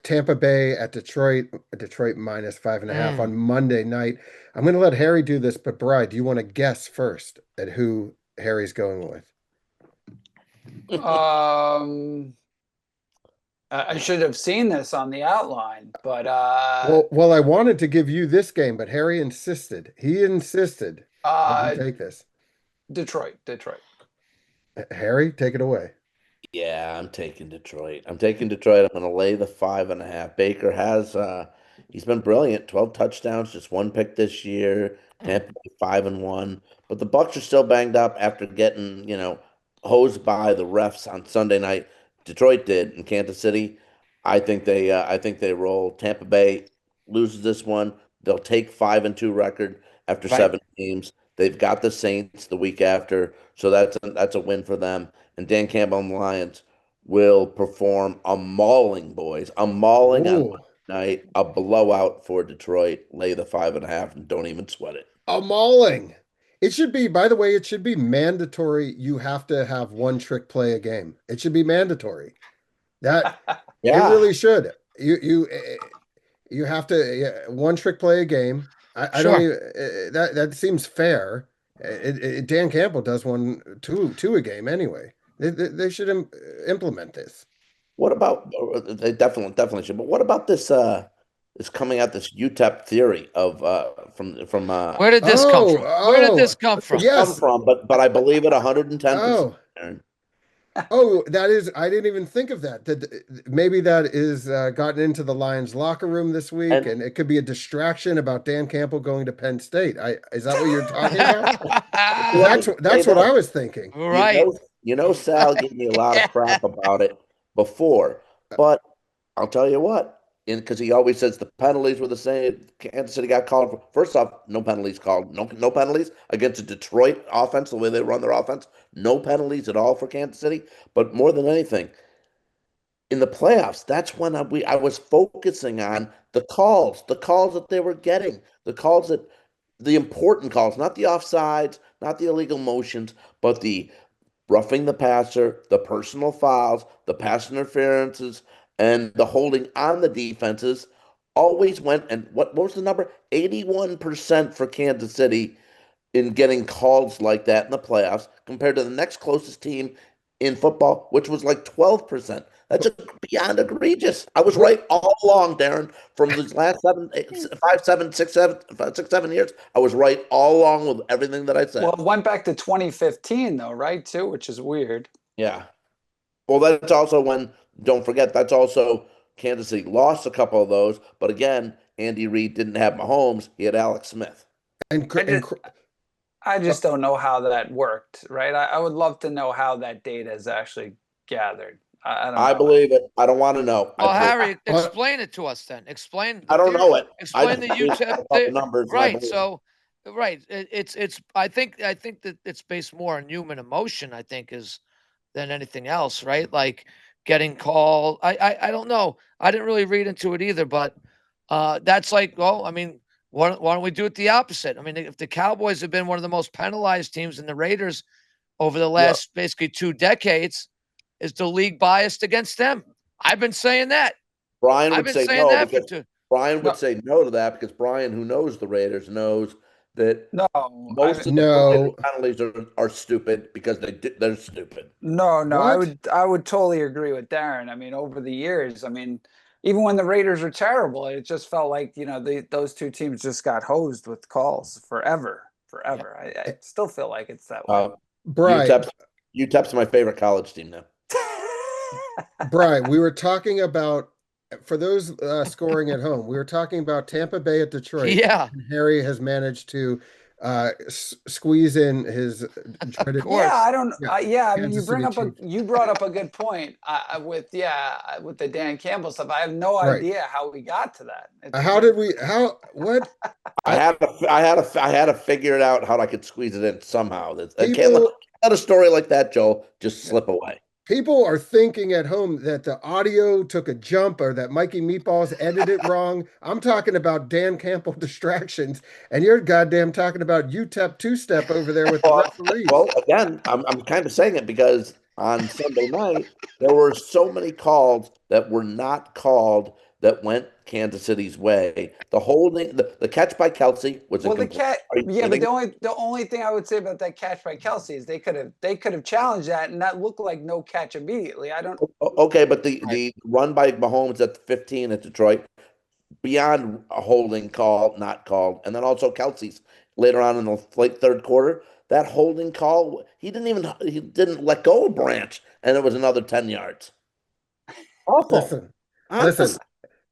Tampa Bay at Detroit. Detroit minus 5.5 Mm. on Monday night. I'm going to let Harry do this, but Bri, do you want to guess first at who Harry's going with? Um, I should have seen this on the outline, but Well, I wanted to give you this game, but Harry insisted. He insisted that you uh, take this. Detroit. Harry, take it away. Yeah, I'm taking Detroit. I'm taking Detroit. I'm going to lay the 5.5. Baker has he's been brilliant. 12 touchdowns, just one pick this year. Tampa Bay 5-1. But the Bucks are still banged up after getting, hosed by the refs on Sunday night. Detroit did in Kansas City. I think they roll. Tampa Bay loses this one. They'll take 5-2 record after Right. 7 games. They've got the Saints the week after, so that's a win for them. And Dan Campbell and the Lions will perform a mauling, boys. A mauling on Ooh, Monday night, a blowout for Detroit. Lay the 5.5 and don't even sweat it. a mauling. It should be, by the way, it should be mandatory. You have to have one trick play a game. It should be mandatory. That it Yeah. really should. You have to, yeah, one trick play a game. I don't Sure. even that seems fair. Dan Campbell does one two a game anyway. They should implement this. What about they definitely should. But what about this coming out this UTEP theory of from Where did this come from? Where did this come from? come Yes. from? But I believe it 110%. Oh, oh, that is. I didn't even think of that. That maybe that is gotten into the Lions locker room this week, And and it could be a distraction about Dan Campbell going to Penn State. Is that what you're talking about? let me say That's what I this. was thinking. Right. Sal gave me a lot of crap about it before, but I'll tell you what, because he always says the penalties were the same. Kansas City got called for. First off, no penalties called. No penalties against a Detroit offense, the way they run their offense. No penalties at all for Kansas City. But more than anything, in the playoffs, that's when I was focusing on the calls that they were getting, the important calls, not the offsides, not the illegal motions, but the roughing the passer, the personal fouls, the pass interferences, and the holding on the defenses always went. And what was the number? 81% for Kansas City in getting calls like that in the playoffs compared to the next closest team in football, which was like 12%. That's just beyond egregious. I was right all along, Darren, from these last 7 years. I was right all along with everything that I Well, said. it went back to 2015 though, right? Too, which is weird. Yeah. Well, that's also when, don't forget, that's also Kansas City lost a couple of those. But again, Andy Reid didn't have Mahomes, he had Alex Smith. And I just, I just don't know how that worked, right? I would love to know how that data is actually gathered. I don't I know. believe it. I don't want to know. Well, Harry, But explain it to us then. Explain I the don't theory. know it. Explain the I just UTEP know about the numbers and I Right. believe it. So, right. It's. I think that it's based more on human emotion. I think is than anything else. Right. Like getting called. I don't know. I didn't really read into it either, but that's like. Well, I mean, why don't we do it the opposite? I mean, if the Cowboys have been one of the most penalized teams, and the Raiders over the Yeah. last basically 2 decades, is the league biased against them? I've been saying that. Brian I've would been say saying no that for because two. Brian would No, say no to that because Brian, who knows the Raiders, knows that no, most of the no, penalties are stupid because they're stupid. no. what? I would totally agree with Darren. I mean, over the years, I mean, even when the Raiders were terrible, it just felt like, those two teams just got hosed with calls forever, Yeah. forever. I still feel like it's that way. Uh, Bry, UTEP's my favorite college team now. Bry, we were talking about for those scoring at home. We were talking about Tampa Bay at Detroit. Yeah, And Harry has managed to squeeze in his of dreaded, Yeah, course. I don't. yeah, Yeah, I mean, Kansas City Chiefs. you brought up a good point. With the Dan Campbell stuff. I have no Right. idea how we got to that. How did we? How? What? I I had to figure it out how I could squeeze it in somehow. I can't people. let a story like that, Joel, just Yeah. slip away. People are thinking at home that the audio took a jump or that Mikey Meatballs edited it wrong. I'm talking about Dan Campbell distractions, and you're goddamn talking about UTEP two-step over there with the Well, referees. well, again, I'm kind of saying it because on Sunday night there were so many calls that were not called that went Kansas City's way. The holding, the catch by Kelsey was a Well, the complete. cat, Are you yeah, but kidding? the only thing I would say about that catch by Kelsey is they could have challenged that, and that looked like no catch immediately. I don't. Okay, but Right. the run by Mahomes at 15 at Detroit, beyond a holding call, not called, and then also Kelsey's later on in the late third quarter, that holding call, he didn't let go of Branch, and it was another 10 yards. Awful. Listen, Honest. listen.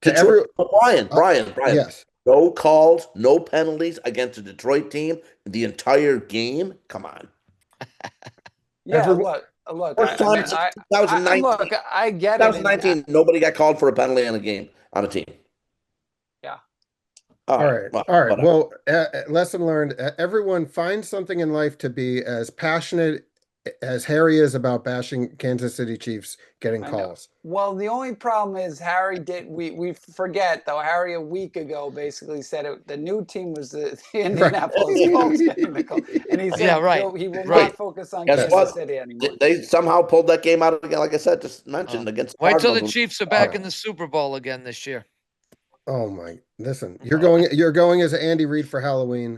To Detroit, every Brian, yes. no calls, no penalties against a Detroit team the entire game. Come on. Yeah, Everyone- look. First time since 2019. Look, I get it. and 2019, nobody got called for a penalty on a game on a team. Yeah. All right. All right. whatever. Well, lesson learned. Everyone find something in life to be as passionate as Harry is about bashing Kansas City Chiefs getting I know. calls. Well, the only problem is Harry did. We forget though. Harry a week ago basically said the new team was the Indianapolis Colts getting the call, and he said Yeah, right, he will right. not focus on Guess Kansas what? City anymore. They somehow pulled that game out again, like I said, just mentioned against Wait till the Cardinals. Chiefs are back in the Super Bowl again this year. Oh my! Listen, you're going as Andy Reid for Halloween.